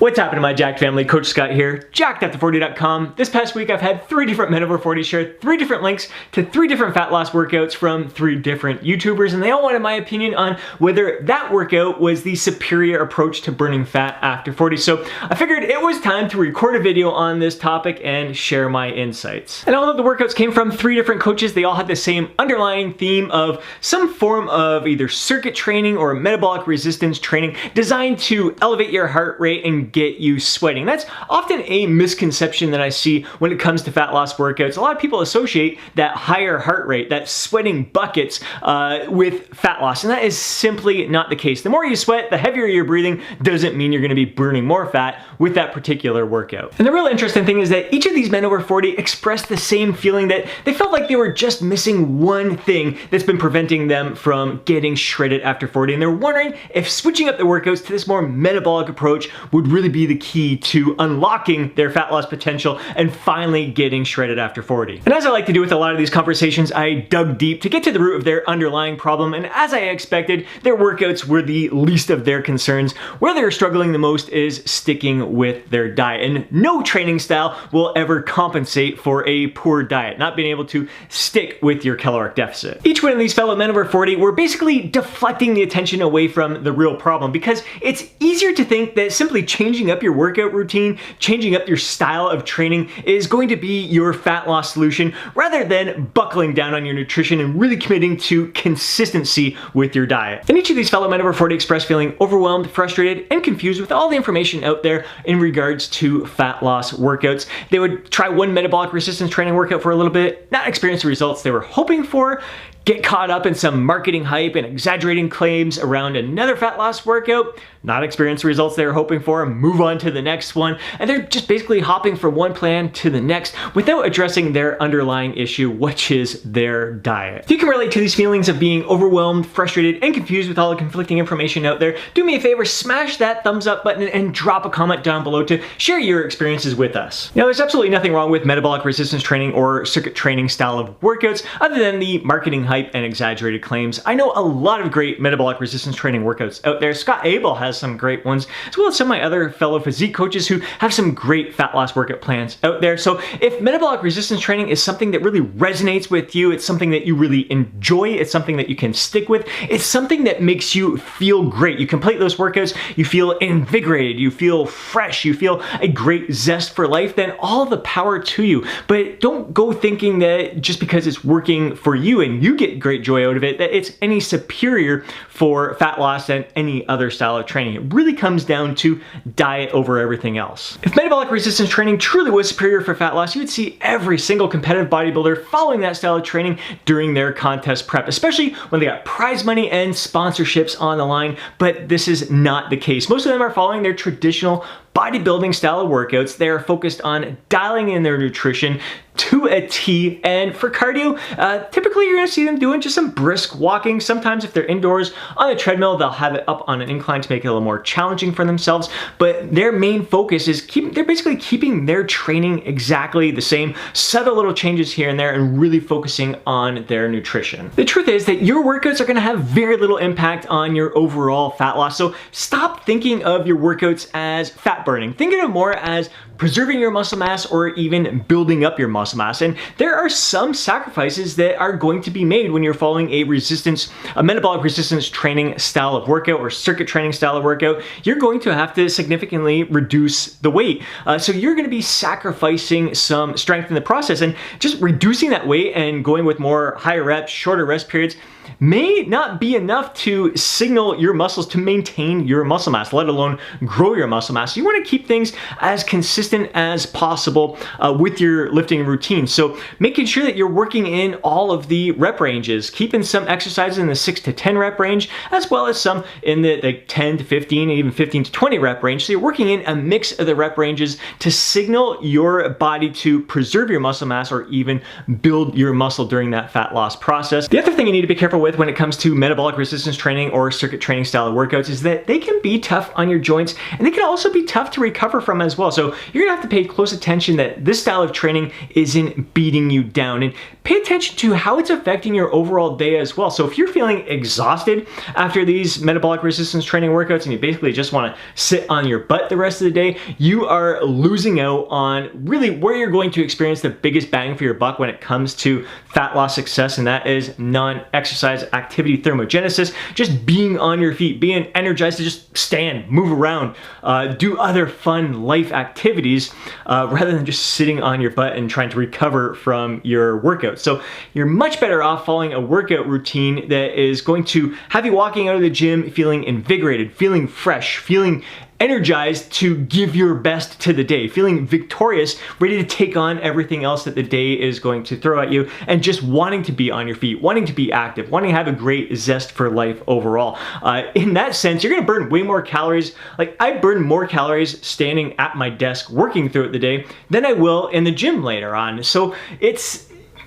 What's happening, my Jacked family? Coach Scott here, jackedafter40.com. This past week I've had 3 different men over 40 share 3 different links to 3 different fat loss workouts from 3 different YouTubers, and they all wanted my opinion on whether that workout was the superior approach to burning fat after 40. So I figured it was time to record a video on this topic and share my insights. And although the workouts came from 3 different coaches, they all had the same underlying theme of some form of either circuit training or metabolic resistance training designed to elevate your heart rate and get you sweating. That's often a misconception that I see when it comes to fat loss workouts. A lot of people associate that higher heart rate, that sweating buckets, with fat loss, and that is simply not the case. The more you sweat, the heavier you're breathing doesn't mean you're going to be burning more fat with that particular workout. And the real interesting thing is that each of these men over 40 expressed the same feeling, that they felt like they were just missing one thing that's been preventing them from getting shredded after 40, and they're wondering if switching up the workouts to this more metabolic approach would really be the key to unlocking their fat loss potential and finally getting shredded after 40. And as I like to do with a lot of these conversations, I dug deep to get to the root of their underlying problem, and as I expected, their workouts were the least of their concerns. Where they're struggling the most is sticking with their diet, and no training style will ever compensate for a poor diet, not being able to stick with your caloric deficit. Each one of these fellow men over 40 were basically deflecting the attention away from the real problem, because it's easier to think that simply changing up your workout routine, changing up your style of training is going to be your fat loss solution, rather than buckling down on your nutrition and really committing to consistency with your diet. And each of these fellow men over 40 expressed feeling overwhelmed, frustrated, and confused with all the information out there in regards to fat loss workouts. They would try one metabolic resistance training workout for a little bit, not experience the results they were hoping for, get caught up in some marketing hype and exaggerating claims around another fat loss workout, not experience the results they were hoping for, and move on to the next one. And they're just basically hopping from one plan to the next without addressing their underlying issue, which is their diet. If you can relate to these feelings of being overwhelmed, frustrated, and confused with all the conflicting information out there, do me a favor, smash that thumbs up button and drop a comment down below to share your experiences with us. Now, there's absolutely nothing wrong with metabolic resistance training or circuit training style of workouts other than the marketing hype and exaggerated claims. I know a lot of great metabolic resistance training workouts out there. Scott Abel has some great ones, as well as some of my other fellow physique coaches who have some great fat loss workout plans out there. So if metabolic resistance training is something that really resonates with you, it's something that you really enjoy, it's something that you can stick with, it's something that makes you feel great. You complete those workouts, you feel invigorated, you feel fresh, you feel a great zest for life, then all the power to you. But don't go thinking that just because it's working for you and you get great joy out of it, that it's any superior for fat loss than any other style of training. It really comes down to diet over everything else. If metabolic resistance training truly was superior for fat loss, you would see every single competitive bodybuilder following that style of training during their contest prep, especially when they got prize money and sponsorships on the line. But this is not the case. Most of them are following their traditional bodybuilding style of workouts. They are focused on dialing in their nutrition to a T, and for cardio, typically you're going to see them doing just some brisk walking. Sometimes if they're indoors on a treadmill, they'll have it up on an incline to make it a little more challenging for themselves, but their main focus is they're basically keeping their training exactly the same, subtle little changes here and there, and really focusing on their nutrition. The truth is that your workouts are going to have very little impact on your overall fat loss, so stop thinking of your workouts as fat burning. Think of it more as preserving your muscle mass or even building up your muscle mass. And there are some sacrifices that are going to be made when you're following a metabolic resistance training style of workout or circuit training style of workout. You're going to have to significantly reduce the weight. So you're going to be sacrificing some strength in the process, and just reducing that weight and going with more higher reps, shorter rest periods may not be enough to signal your muscles to maintain your muscle mass, let alone grow your muscle mass. You want to keep things as consistent as possible with your lifting routine. So making sure that you're working in all of the rep ranges, keeping some exercises in the 6 to 10 rep range, as well as some in the 10 to 15 and even 15 to 20 rep range. So you're working in a mix of the rep ranges to signal your body to preserve your muscle mass or even build your muscle during that fat loss process. The other thing you need to be careful careful with when it comes to metabolic resistance training or circuit training style of workouts is that they can be tough on your joints, and they can also be tough to recover from as well. So you're gonna have to pay close attention that this style of training isn't beating you down, and pay attention to how it's affecting your overall day as well. So if you're feeling exhausted after these metabolic resistance training workouts and you basically just wanna sit on your butt the rest of the day, you are losing out on really where you're going to experience the biggest bang for your buck when it comes to fat loss success, and that is non-exercise activity thermogenesis. Just being on your feet, being energized to just stand, move around, do other fun life activities rather than just sitting on your butt and trying to recover from your workout. So you're much better off following a workout routine that is going to have you walking out of the gym feeling invigorated, feeling fresh, feeling energized to give your best to the day, feeling victorious, ready to take on everything else that the day is going to throw at you, and just wanting to be on your feet, wanting to be active, wanting to have a great zest for life overall. In that sense, you're gonna burn way more calories. Like, I burn more calories standing at my desk working throughout the day than I will in the gym later on. So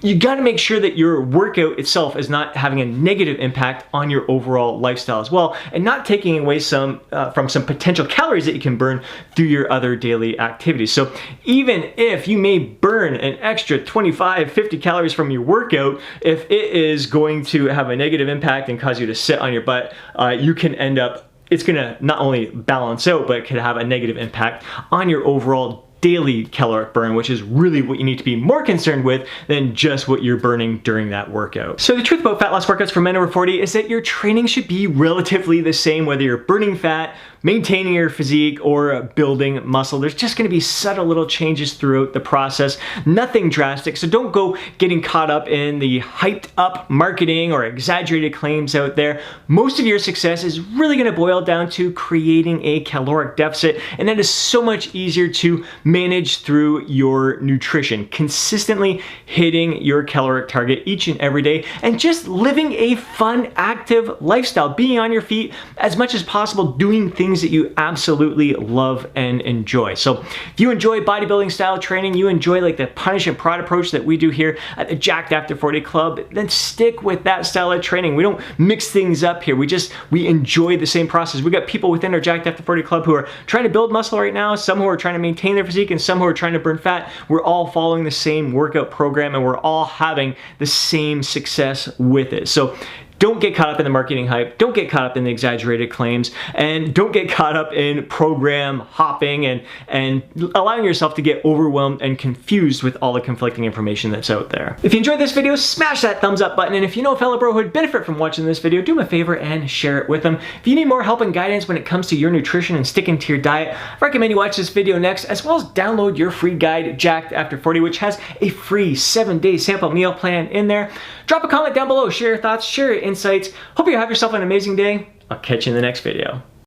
you gotta make sure that your workout itself is not having a negative impact on your overall lifestyle as well, and not taking away from some potential calories that you can burn through your other daily activities. So even if you may burn an extra 25, 50 calories from your workout, if it is going to have a negative impact and cause you to sit on your butt, you can end up, it's gonna not only balance out, but it could have a negative impact on your overall daily caloric burn, which is really what you need to be more concerned with than just what you're burning during that workout. So the truth about fat loss workouts for men over 40 is that your training should be relatively the same, whether you're burning fat, maintaining your physique, or building muscle. There's just gonna be subtle little changes throughout the process, nothing drastic. So don't go getting caught up in the hyped up marketing or exaggerated claims out there. Most of your success is really gonna boil down to creating a caloric deficit, and that is so much easier to manage through your nutrition, consistently hitting your caloric target each and every day, and just living a fun, active lifestyle, being on your feet as much as possible, doing things that you absolutely love and enjoy. So if you enjoy bodybuilding style training, you enjoy like the punish and prod approach that we do here at the Jacked After 40 Club, then stick with that style of training. We don't mix things up here. We enjoy the same process. We got people within our Jacked After 40 Club who are trying to build muscle right now, some who are trying to maintain their physique, and some who are trying to burn fat. We're all following the same workout program, and we're all having the same success with it. So don't get caught up in the marketing hype, don't get caught up in the exaggerated claims, and don't get caught up in program hopping and allowing yourself to get overwhelmed and confused with all the conflicting information that's out there. If you enjoyed this video, smash that thumbs up button, and if you know a fellow bro who'd benefit from watching this video, do me a favor and share it with them. If you need more help and guidance when it comes to your nutrition and sticking to your diet, I recommend you watch this video next, as well as download your free guide, Jacked After 40, which has a free 7-day sample meal plan in there. Drop a comment down below, share your thoughts, share your insights. Hope you have yourself an amazing day. I'll catch you in the next video.